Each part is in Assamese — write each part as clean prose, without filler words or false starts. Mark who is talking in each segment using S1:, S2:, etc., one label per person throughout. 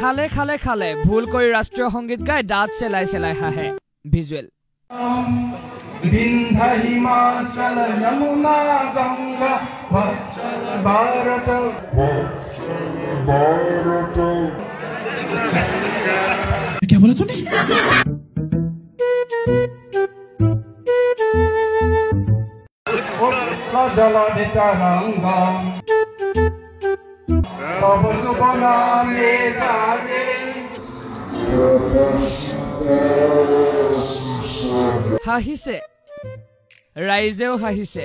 S1: খালে খালে খালে ভুল কৰি ৰাষ্ট্ৰীয় সংগীত গাই দাঁত চেলাই চেলাই হাঁহে ভিজুৱেল
S2: বিন্ধ্য হিমাচল যমুনা গংগা ভাৰত
S3: क्या बोला तूने
S2: जलधितरंगम तव शुभ नामे जागे
S1: হাঁহিছে ৰাইজেও হাঁহিছে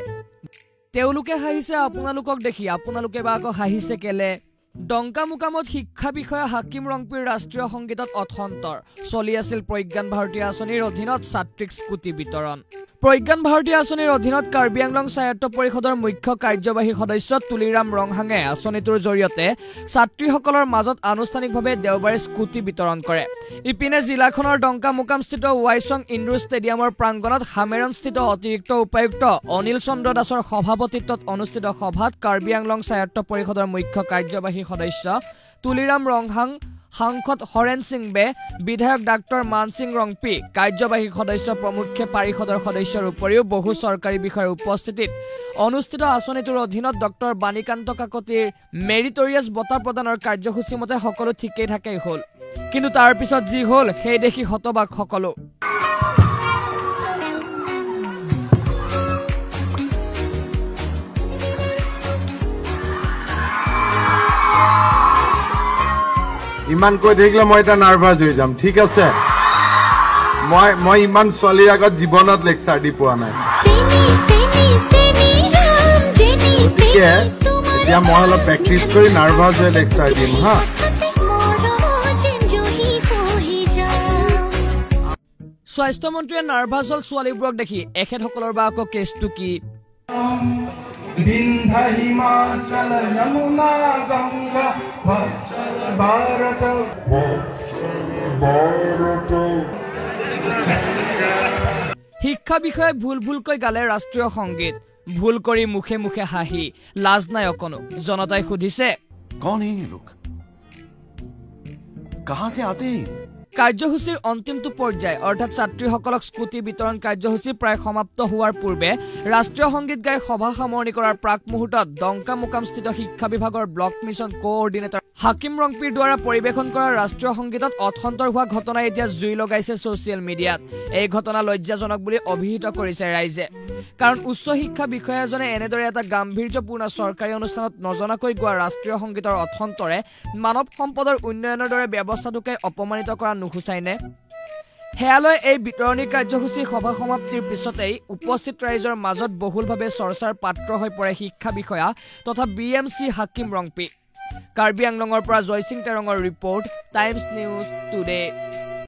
S1: তেওঁলোকে হাঁহিছে আপোনালোকক দেখি আপোনালোকে বা আকৌ হাঁহিছে কেলে ডংকা মুকামত শিক্ষা বিষয়া হাকিম ৰংপিৰ ৰাষ্ট্ৰীয় সংগীতত অথন্তৰ চলি আছিল প্ৰজ্ঞান ভাৰতী আঁচনিৰ অধীনত ছাত্ৰীক স্কুটি বিতৰণ প্ৰজ্ঞান ভাৰতী আঁচনিৰ অধীনত কাৰ্বি আংলং স্বায়ত্ত পৰিষদৰ মুখ্য কাৰ্যবাহী সদস্য তুলিৰাম ৰংহাঙে আঁচনিটোৰ জৰিয়তে ছাত্ৰীসকলৰ মাজত আনুষ্ঠানিকভাৱে দেওবাৰে স্কুটি বিতৰণ কৰে ইপিনে জিলাখনৰ ডংকা মুকামস্থিত ৱাইছং ইণ্ডোৰ ষ্টেডিয়ামৰ প্ৰাংগণত হামেৰণস্থিত অতিৰিক্ত উপায়ুক্ত অনিল চন্দ্ৰ দাসৰ সভাপতিত্বত অনুষ্ঠিত সভাত কাৰ্বি আংলং স্বায়ত্ত পৰিষদৰ মুখ্য কাৰ্যবাহী সদস্য তুলিৰাম ৰংহাং সাংসদ হৰেন সিং বে বিধায়ক ডাক্তৰ মান সিং ৰংপি কাৰ্যবাহী সদস্য প্ৰমুখ্যে পৰিষদৰ সদস্যৰ উপৰিও বহু চৰকাৰী বিষয়ৰ উপস্থিতিত অনুষ্ঠিত আঁচনিটোৰ অধীনত ডক্টৰ বাণীকান্ত কাকতিৰ মেৰিটৰিয়াছ বঁটা প্ৰদানৰ কাৰ্যসূচী মতে সকলো ঠিকেই ঠাকেই হ'ল কিন্তু তাৰ পিছত যি হ'ল সেই দেখি হতবাক সকলো
S4: ইমান কৈ থাকিলে মই এটা নাৰ্ভাছ হৈ যাম ঠিক আছে মই ইমান ছোৱালীৰ আগত জীৱনত লেকচাৰ দি পোৱা নাই গতিকে এতিয়া মই অলপ প্ৰেক্টিচ কৰি নাৰ্ভাছ হৈ লেকচাৰ দিম হা
S1: স্বাস্থ্যমন্ত্ৰীয়ে নাৰ্ভাছ হ'ল ছোৱালীবোৰক দেখি এখেতসকলৰ বা আকৌ কেছটো কি
S2: বিন্ধ্য হিমাচল যমুনা গংগা ভাৰত
S1: শিক্ষা বিষয়ে ভুলকৈ গালে ৰাষ্ট্ৰীয় সংগীত ভুল কৰি মুখে মুখে হাঁহি লাজ নাই অকনো জনতাই সুধিছে
S3: कौन है ये लोग कहां से आते हैं
S1: কাৰ্যসূচীৰ অন্তিমটো পৰ্যায় অৰ্থাৎ ছাত্ৰীসকলক স্কুটি বিতৰণ কাৰ্যসূচী প্ৰায় সমাপ্ত হোৱাৰ পূৰ্বে ৰাষ্ট্ৰীয় সংগীত গাই সভা সামৰণি কৰাৰ প্ৰাক মুহূৰ্তত ডংকা মুকামস্থিত শিক্ষা বিভাগৰ ব্লক মিছন কোঅৰ্ডিনেটৰ হাকিম ৰংপিৰ দ্বাৰা পৰিৱেশন কৰা ৰাষ্ট্ৰীয় সংগীতত অথন্তৰ হোৱা ঘটনাই এতিয়া জুই লগাইছে ছ'চিয়েল মিডিয়াত এই ঘটনা লজ্জাজনক বুলি অভিহিত কৰিছে ৰাইজে কাৰণ উচ্চ শিক্ষা বিষয়া এজনে এনেদৰে এটা গাম্ভীৰ্যপূৰ্ণ চৰকাৰী অনুষ্ঠানত নজনাকৈ গোৱা ৰাষ্ট্ৰীয় সংগীতৰ অথন্তৰে মানৱ সম্পদৰ উন্নয়নৰ দৰে ব্যৱস্থাটোকে অপমানিত কৰা নুখুচাইনে হেয়ালৈ এই বিতৰণী কাৰ্যসূচী সভা সমাপ্তিৰ পিছতেই উপস্থিত ৰাইজৰ মাজত বহুলভাৱে চৰ্চাৰ পাত্ৰ হৈ পৰে শিক্ষা বিষয়া তথা বিএমচি হাকিম ৰংপি কাৰ্বি আংলঙৰ পৰা জয়সিং তেৰঙৰ ৰিপৰ্ট টাইমছ নিউজ টুডে